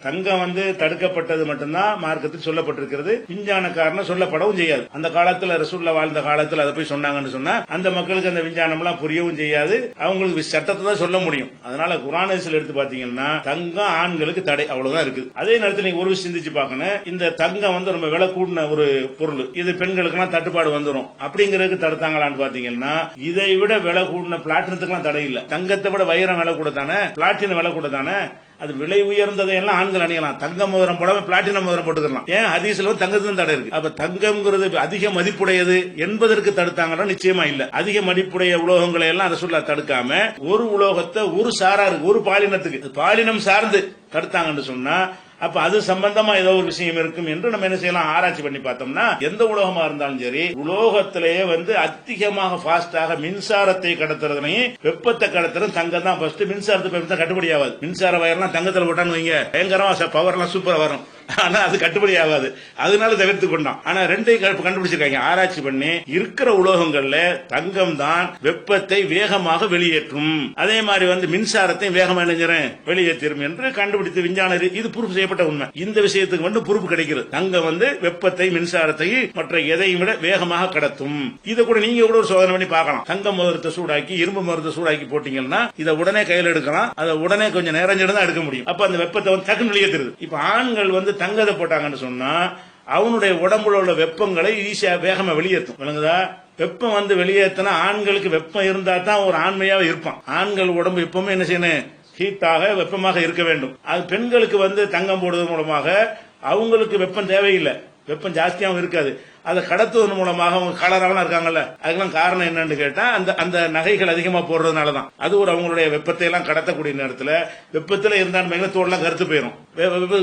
தங்கம் தடுக்கப்பட்டது மட்டும்தான் மார்க்கத்தில் சொல்லப்பட்டிருக்கிறது. விஞ்ஞான காரணம் சொல்லப்படவும் செய்யாது. அந்த காலத்துல ரசூல்லா வாழ்ந்த காலத்துல அதை போய் சொன்னாங்கன்னு சொன்னா அந்த மக்களுக்கு அந்த விஞ்ஞானம் எல்லாம் புரியவும் செய்யாது. அவங்களுக்கு சட்டத்தை தான் சொல்ல முடியும். அதனால குர்ஆன் ஹதீஸ்ல எடுத்து பாத்தீங்கன்னா தங்கம் ஆண்களுக்கு தடை, அவ்வளவுதான் இருக்குது. அதே நேரத்தில் நீங்க ஒரு சிந்திச்சு பார்க்கணும், இந்த தங்கம் ரொம்ப விலை கூடின ஒரு பொருள், இது பெண்களுக்கு தட்டுப்பாடு வந்துடும் அப்படிங்கறதுக்கு தடுத்தாங்களான்னு பாத்தீங்கன்னா இதை விட விலை கூடின பிளாட்டினத்துக்கு தடை இல்ல. தங்கத்தை விட வைரம் விலை கூட தானே, பிளாட்டினம் விலை கூட தானே. அது விலை உயர்ந்ததை எல்லாம் ஆண்கள் அணியலாம். தங்க மோதிரம் போடாம பிளாட்டினம் மோதிரம் போட்டுக்கலாம். ஏன் ஹதீஸ்ல தங்கத்துக்கு தடை இருக்கு. அப்ப தங்கம்ங்கிறது அதிக மதிப்புடையது என்பதற்கு தடுத்தாங்கன்னா நிச்சயமா இல்ல. அதிக மதிப்புடைய உலோகங்களை எல்லாம் ரசூலுல்லாஹ் தடுக்காம ஒரு உலோகத்தை ஒரு சாராருக்கு, ஒரு பாலினத்துக்கு, பாலினம் சார்ந்து தடுத்தாங்கன்னு சொன்னா அப்ப அது சம்பந்தமா ஏதோ ஒரு விஷயம் இருக்கும் என்று நம்ம என்ன செய்யலாம், ஆராய்ச்சி பண்ணி பார்த்தோம்னா எந்த உலோகமா இருந்தாலும் சரி, உலோகத்திலேயே அதிகமாக பாஸ்டாக மின்சாரத்தை கடத்துறதுனையும் வெப்பத்தை கடத்துறது தங்கம் தான் ஃபர்ஸ்ட். மின்சாரத்தை கட்டுப்படி ஆகாது. மின்சார வயர்லாம் தங்கத்தில் போட்டான்னு வைங்க, பயங்கரமா பவர் எல்லாம் சூப்பரா வரும். ஆனா அது கட்டுப்படி ஆகாது. அதனால தவிர்த்து கொண்டான். ஆனா ரெண்டையும் கண்டுபிடிச்சிருக்காங்க ஆராய்ச்சி பண்ணி. இருக்கிற உலோகங்கள்ல தங்கம் தான் வெப்பத்தை வேகமாக வெளியேற்றும், அதே மாதிரி மின்சாரத்தை வேகமா வெளியேற்றும் என்று கண்டுபிடித்து விஞ்ஞான இது ப்ரூஃப் செய்யப்பட்ட உண்மை. இந்த விஷயத்துக்கு ப்ரூஃப் கிடைக்கிறது. தங்கம் வெப்பத்தை மின்சாரத்தை மற்ற எதையும் விட வேகமாக கடத்தும். இதை கூட நீங்க கூட ஒரு சோதனை பண்ணி பார்க்கலாம். தங்கம் மோதிரத்தை சூடாக்கி இரும்பு மோதிரத்தை சூடாக்கி போட்டீங்கன்னா இதை உடனே கையில் எடுக்கலாம். அதை உடனே கொஞ்சம் நேரம் தான் எடுக்க முடியும். அப்ப அந்த வெப்பத்தை டக்குன்னு வெளியேற்றுறது. இப்ப ஆண்கள் தங்கத்தை போட்டாங்கன்னு சொன்னா அவனுடைய உடம்புல உள்ள வெப்பங்களை ஈஸியா வேகமா வெளியேற்றும். விளங்குதா? வெப்பம் வெளியேற்றினா ஆண்களுக்கு வெப்பம் இருந்தா தான் ஒரு ஆண்மையாக இருப்பான். ஆண்கள் உடம்பு எப்பவுமே என்ன செய்யணும், ஹீட்டாக வெப்பமாக இருக்க வேண்டும். அது பெண்களுக்கு தங்கம் போடுவது மூலமாக அவங்களுக்கு வெப்பம் தேவையில்லை, வெப்பம் ஜாஸ்தியாகவும் இருக்காது. அதை கடத்துவதன் மூலமாக அவங்க கலராக இருக்காங்கல்ல, அதுக்கெல்லாம் காரணம் என்னன்னு கேட்டா அந்த நகைகள் அதிகமா போடுறதுனாலதான். அது ஒரு அவங்களுடைய வெப்பத்தை எல்லாம் கடத்தக்கூடிய நேரத்தில் வெப்பத்தில் இருந்தாலும் தோல்லாம் கருத்து போயிடும்.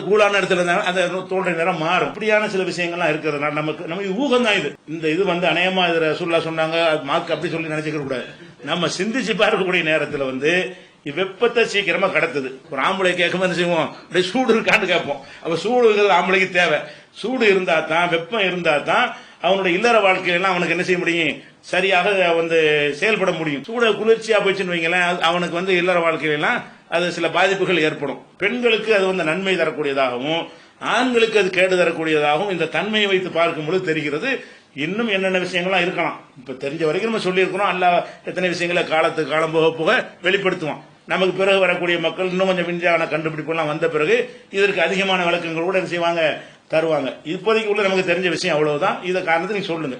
கூலான இடத்துல இருந்தாலும் அந்த தோல்ற நேரம் மாறும். இப்படியான சில விஷயங்கள்லாம் இருக்கிறதுனால நமக்கு ஊகம் தான் இது. இந்த இது அநேகமா இது ரசூலுல்லாஹ் சொன்னாங்க மார்க் அப்படி சொல்லி நினைச்சுக்க கூடாது. நம்ம சிந்திச்சு பார்க்கக்கூடிய நேரத்தில் வெப்பத்தை சீக்கிரமா கடத்துது. ஒரு ஆம்பளை கேட்கும் என்ன செய்வோம், சூடு இருக்கான்னு கேட்போம். அப்ப சூடு இருக்கிறது ஆம்பளைக்கு தேவை. சூடு இருந்தா தான், வெப்பம் இருந்தா தான் அவனுடைய இல்லற வாழ்க்கையெல்லாம் அவனுக்கு என்ன செய்ய முடியும், சரியாக செயல்பட முடியும். சூட குளிர்ச்சியா போச்சுன்னு வைங்களேன், அவனுக்கு இல்லற வாழ்க்கையெல்லாம் அது சில பாதிப்புகள் ஏற்படும். பெண்களுக்கு அது நன்மை தரக்கூடியதாகவும் ஆண்களுக்கு அது கேடு தரக்கூடியதாகவும் இந்த தன்மையை வைத்து பார்க்கும்போது தெரிகிறது. இன்னும் என்னென்ன விஷயங்கள்லாம் இருக்கலாம். இப்ப தெரிஞ்ச வரைக்கும் நம்ம சொல்லி இருக்கிறோம். அல்லாஹ் எத்தனை விஷயங்களை காலத்துக்கு காலம் போக போக வெளிப்படுத்துவான். நமக்கு பிறகு வரக்கூடிய மக்கள் இன்னும் கொஞ்சம் விஞ்ஞான கண்டுபிடிப்பு எல்லாம் வந்த பிறகு இதற்கு அதிகமான விளக்கங்கள் கூட செய்வாங்க, தருவாங்க. இப்போதைக்கு உள்ள நமக்கு தெரிஞ்ச விஷயம் அவ்வளவுதான். இதை காரணத்தை நீங்க சொல்லுங்க.